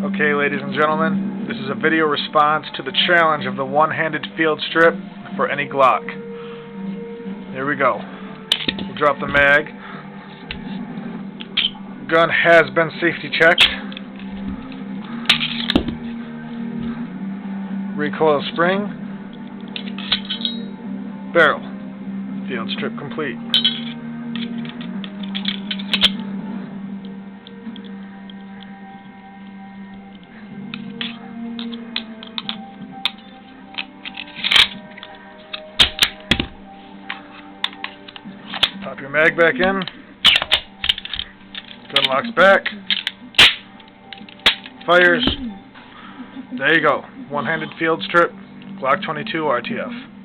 Okay, ladies and gentlemen, this is a video response to the challenge of the one-handed field strip for any Glock. Here we go. We'll drop the mag. Gun has been safety checked. Recoil spring. Barrel. Field strip complete. Pop your mag back in. Gun locks back. Fires. There you go. One-handed field strip, Glock 22 RTF.